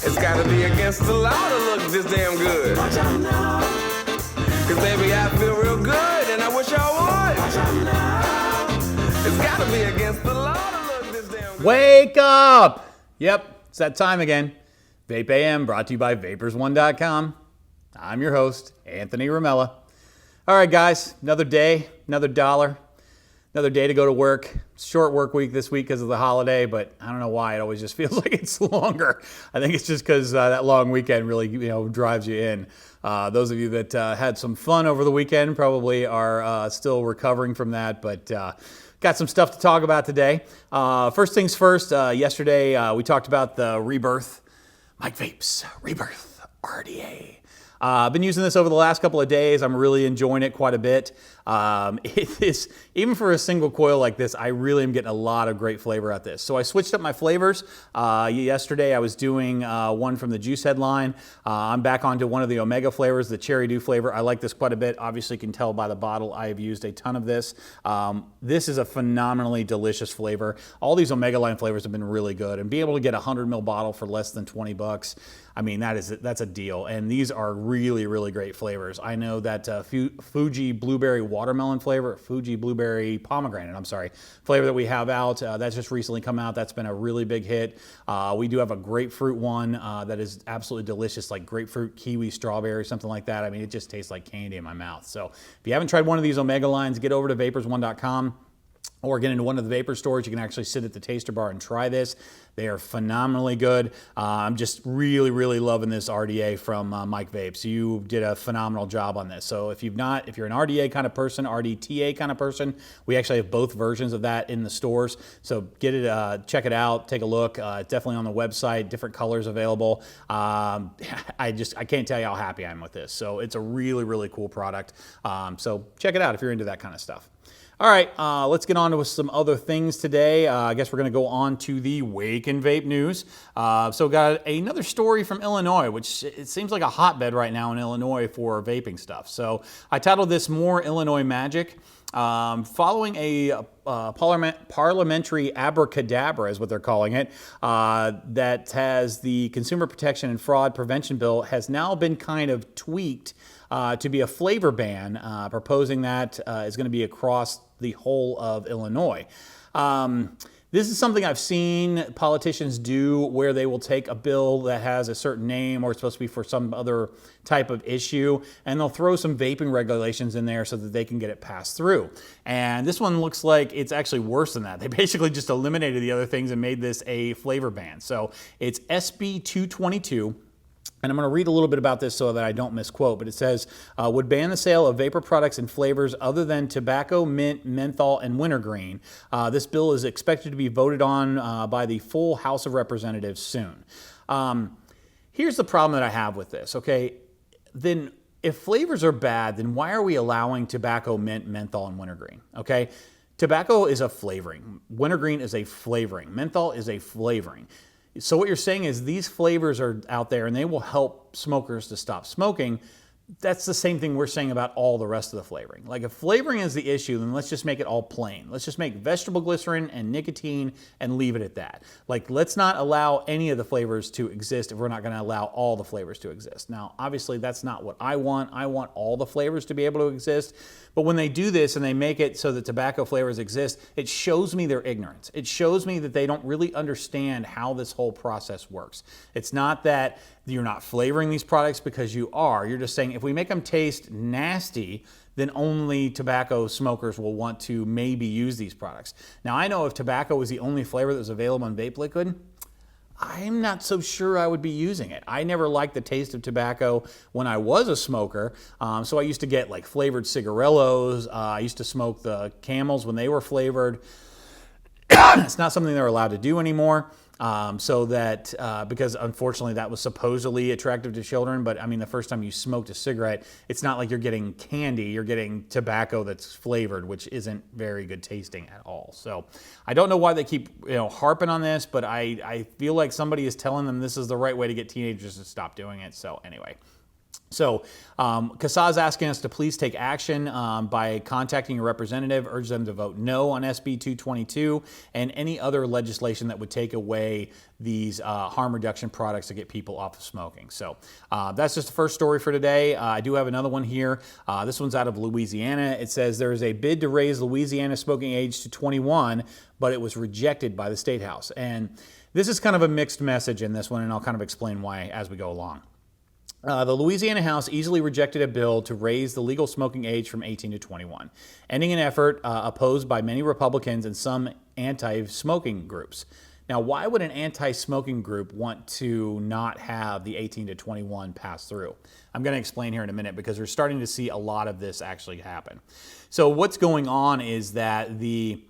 It's gotta be against the law to look this damn good. Watch out now. Cause baby, I feel real good and I wish I would. Watch out now. It's gotta be against the law to look this damn good. Wake up! Yep, it's that time again. Vape AM brought to you by Vapers1.com. I'm your host, Anthony Ramella. All right, guys, another day, another dollar, another day to go to work. Short work week this week because of the holiday, but I don't know why. It always just feels like it's longer. I think it's just because that long weekend really, drives you in. Those of you that had some fun over the weekend probably are still recovering from that, but got some stuff to talk about today. First things first, yesterday we talked about the Rebirth, Mike Vape's Rebirth RDA. I've been using this over the last couple of days. I'm really enjoying it quite a bit. It is, even for a single coil like this, I really am getting a lot of great flavor out of this. So I switched up my flavors. Yesterday I was doing one from the Juice Head line. I'm back onto one of the Omega flavors, the Cherry Dew flavor. I like this quite a bit. Obviously you can tell by the bottle I have used a ton of this. This is a phenomenally delicious flavor. All these Omega line flavors have been really good, and being able to get a 100 ml bottle for less than 20 bucks, I mean, that's a deal. And these are really, really great flavors. I know that Fuji Blueberry Watermelon flavor, Fuji Blueberry Pomegranate, flavor that we have out, that's just recently come out. That's been a really big hit. We do have a grapefruit one that is absolutely delicious, like grapefruit, kiwi, strawberry, something like that. I mean, it just tastes like candy in my mouth. So if you haven't tried one of these Omega lines, get over to Vapers1.com. or get into one of the Vapor stores. You can actually sit at the taster bar and try this. They are phenomenally good. I'm just really, really loving this RDA from Mike Vape. So you did a phenomenal job on this. So if you're an RDA kind of person, RDTA kind of person, we actually have both versions of that in the stores. So get it, check it out, take a look. Definitely on the website, different colors available. I can't tell you how happy I am with this. So it's a really, really cool product. So check it out if you're into that kind of stuff. All right, let's get on to some other things today. I guess we're going to go on to the Wake and Vape news. So got another story from Illinois, which it seems like a hotbed right now in Illinois for vaping stuff. So I titled this More Illinois Magic. Following a parliamentary abracadabra, is what they're calling it, that has the Consumer Protection and Fraud Prevention Bill has now been kind of tweaked to be a flavor ban, proposing that is going to be across the whole of Illinois. This is something I've seen politicians do where they will take a bill that has a certain name or it's supposed to be for some other type of issue, and they'll throw some vaping regulations in there so that they can get it passed through. And this one looks like it's actually worse than that. They basically just eliminated the other things and made this a flavor ban. So it's SB 222. And I'm going to read a little bit about this so that I don't misquote, but it says, would ban the sale of vapor products and flavors other than tobacco, mint, menthol, and wintergreen. This bill is expected to be voted on by the full House of Representatives soon. Here's the problem that I have with this, okay? Then if flavors are bad, then why are we allowing tobacco, mint, menthol, and wintergreen, okay? Tobacco is a flavoring. Wintergreen is a flavoring. Menthol is a flavoring. So what you're saying is these flavors are out there and they will help smokers to stop smoking. That's the same thing we're saying about all the rest of the flavoring. Like if flavoring is the issue, then let's just make it all plain. Let's just make vegetable glycerin and nicotine and leave it at that. Like let's not allow any of the flavors to exist if we're not going to allow all the flavors to exist. Now, obviously that's not what I want. I want all the flavors to be able to exist. But when they do this and they make it so that tobacco flavors exist, it shows me their ignorance. It shows me that they don't really understand how this whole process works. It's not that you're not flavoring these products because you are. You're just saying if we make them taste nasty, then only tobacco smokers will want to maybe use these products. Now, I know if tobacco was the only flavor that was available in vape liquid, I'm not so sure I would be using it. I never liked the taste of tobacco when I was a smoker, so I used to get like flavored cigarillos. I used to smoke the Camels when they were flavored. It's not something they're allowed to do anymore. Because unfortunately that was supposedly attractive to children, but I mean, the first time you smoked a cigarette, it's not like you're getting candy, you're getting tobacco that's flavored, which isn't very good tasting at all. So I don't know why they keep harping on this, but I feel like somebody is telling them this is the right way to get teenagers to stop doing it. So anyway, So Casaa is asking us to please take action by contacting your representative, urge them to vote no on SB 222 and any other legislation that would take away these harm reduction products to get people off of smoking. So that's just the first story for today. I do have another one here. This one's out of Louisiana. It says there is a bid to raise Louisiana smoking age to 21, but it was rejected by the State House. And this is kind of a mixed message in this one, and I'll kind of explain why as we go along. The Louisiana House easily rejected a bill to raise the legal smoking age from 18 to 21, ending an effort opposed by many Republicans and some anti-smoking groups. Now, why would an anti-smoking group want to not have the 18 to 21 pass through? I'm going to explain here in a minute because we're starting to see a lot of this actually happen. So what's going on is that the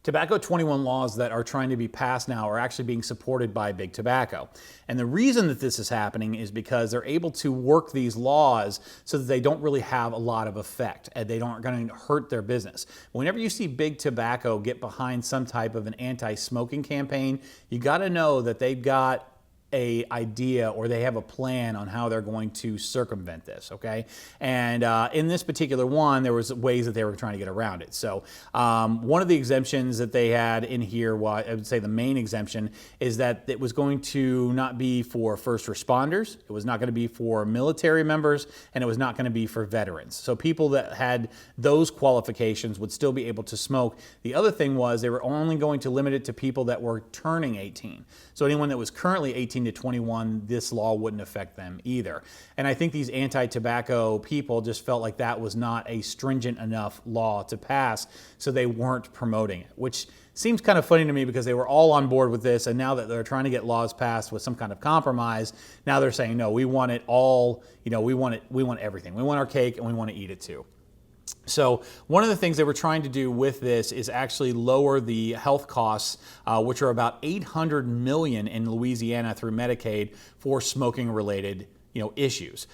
Tobacco 21 laws that are trying to be passed now are actually being supported by Big Tobacco. And the reason that this is happening is because they're able to work these laws so that they don't really have a lot of effect and they aren't going to hurt their business. Whenever you see Big Tobacco get behind some type of an anti-smoking campaign, you got to know that they've got a idea or they have a plan on how they're going to circumvent this, okay? And in this particular one, there was ways that they were trying to get around it. So one of the exemptions that they had in here, well, I would say the main exemption, is that it was going to not be for first responders, it was not going to be for military members, and it was not going to be for veterans. So people that had those qualifications would still be able to smoke. The other thing was they were only going to limit it to people that were turning 18. So anyone that was currently 18 to 21, this law wouldn't affect them either. And I think these anti-tobacco people just felt like that was not a stringent enough law to pass, so they weren't promoting it, which seems kind of funny to me because they were all on board with this, and now that they're trying to get laws passed with some kind of compromise, now they're saying, no, we want it all, we want everything. We want our cake and we want to eat it too. So one of the things they were trying to do with this is actually lower the health costs, which are about $800 million in Louisiana through Medicaid for smoking-related issues,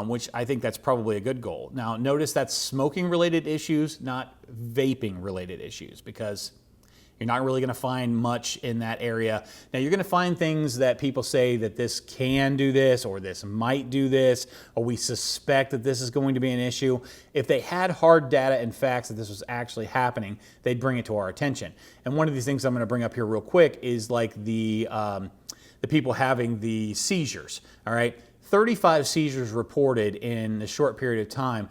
which I think that's probably a good goal. Now, notice that's smoking-related issues, not vaping-related issues, because you're not really going to find much in that area. Now, you're going to find things that people say that this can do this, or this might do this, or we suspect that this is going to be an issue. If they had hard data and facts that this was actually happening, they'd bring it to our attention. And one of these things I'm going to bring up here real quick is like the people having the seizures, all right? 35 seizures reported in a short period of time.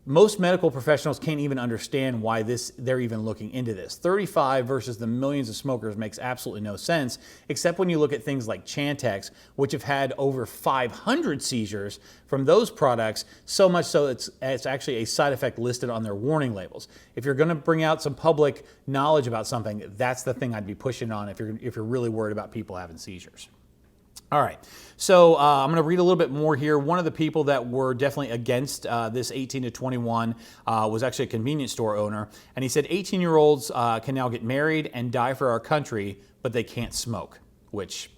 Most medical professionals can't even understand why they're even looking into this. 35 versus the millions of smokers makes absolutely no sense, except when you look at things like Chantix, which have had over 500 seizures from those products, so much so it's actually a side effect listed on their warning labels. If you're going to bring out some public knowledge about something, that's the thing I'd be pushing on if you're really worried about people having seizures. All right, so I'm going to read a little bit more here. One of the people that were definitely against this 18 to 21 was actually a convenience store owner, and he said 18-year-olds can now get married and die for our country, but they can't smoke, which,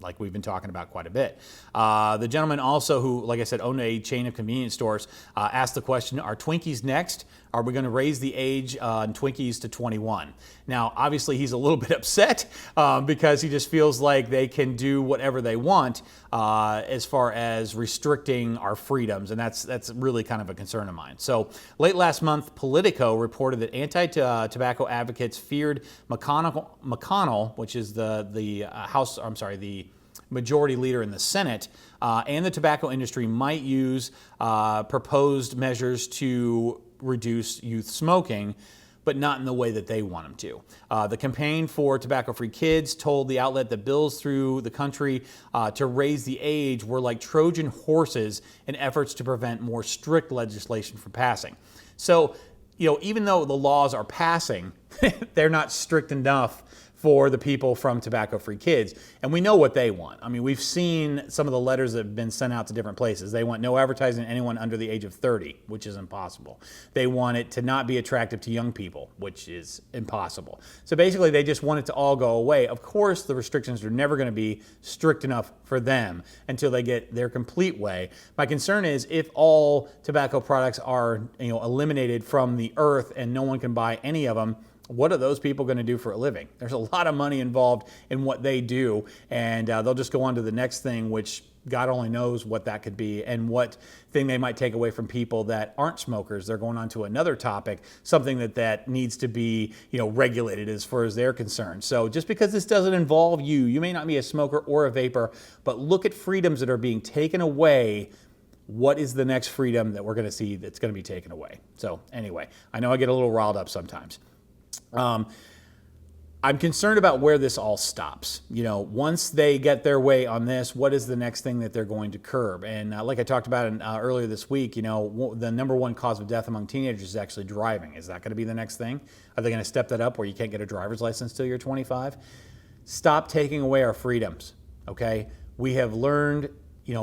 like we've been talking about quite a bit. The gentleman also who, like I said, owned a chain of convenience stores asked the question, are Twinkies next? Are we going to raise the age on Twinkies to 21? Now, obviously, he's a little bit upset because he just feels like they can do whatever they want as far as restricting our freedoms, and that's really kind of a concern of mine. So, late last month, Politico reported that anti-tobacco advocates feared McConnell, which is the majority leader in the Senate, and the tobacco industry might use proposed measures to reduce youth smoking, but not in the way that they want them to. The Campaign for Tobacco-Free Kids told the outlet that bills through the country to raise the age were like Trojan horses in efforts to prevent more strict legislation from passing. So, even though the laws are passing, they're not strict enough for the people from Tobacco-Free Kids. And we know what they want. I mean, we've seen some of the letters that have been sent out to different places. They want no advertising to anyone under the age of 30, which is impossible. They want it to not be attractive to young people, which is impossible. So basically, they just want it to all go away. Of course, the restrictions are never going to be strict enough for them until they get their complete way. My concern is if all tobacco products are eliminated from the earth and no one can buy any of them, what are those people going to do for a living? There's a lot of money involved in what they do, and they'll just go on to the next thing, which God only knows what that could be and what thing they might take away from people that aren't smokers. They're going on to another topic, something that needs to be, regulated as far as they're concerned. So just because this doesn't involve you, you may not be a smoker or a vapor, but look at freedoms that are being taken away. What is the next freedom that we're going to see that's going to be taken away? So anyway, I know I get a little riled up sometimes. I'm concerned about where this all stops. Once they get their way on this, what is the next thing that they're going to curb? And like I talked about earlier this week, the number one cause of death among teenagers is actually driving. Is that going to be the next thing? Are they going to step that up where you can't get a driver's license till you're 25? Stop taking away our freedoms, okay? We have learned,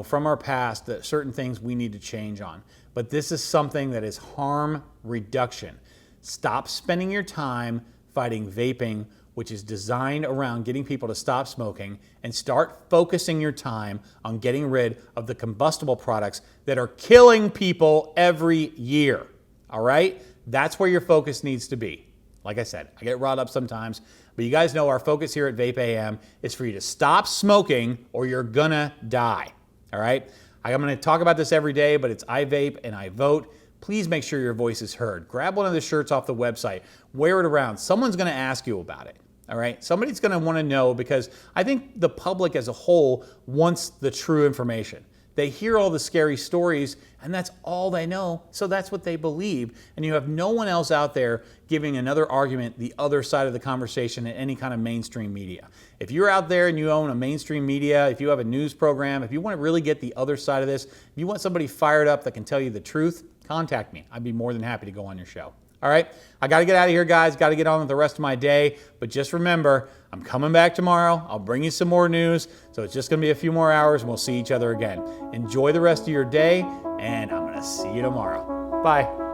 from our past that certain things we need to change on. But this is something that is harm reduction. Stop spending your time fighting vaping, which is designed around getting people to stop smoking, and start focusing your time on getting rid of the combustible products that are killing people every year. All right? That's where your focus needs to be. Like I said, I get riled up sometimes, but you guys know our focus here at Vape AM is for you to stop smoking or you're gonna die. All right? I'm gonna talk about this every day, but it's I vape and I vote. Please make sure your voice is heard. Grab one of the shirts off the website, wear it around. Someone's gonna ask you about it. All right, somebody's going to want to know, because I think the public as a whole wants the true information. They hear all the scary stories and that's all they know, so that's what they believe. And you have no one else out there giving another argument, the other side of the conversation in any kind of mainstream media. If you're out there and you own a mainstream media, if you have a news program, if you want to really get the other side of this, if you want somebody fired up that can tell you the truth, contact me. I'd be more than happy to go on your show. All right, I got to get out of here, guys. Got to get on with the rest of my day. But just remember, I'm coming back tomorrow. I'll bring you some more news. So it's just going to be a few more hours and we'll see each other again. Enjoy the rest of your day, and I'm going to see you tomorrow. Bye.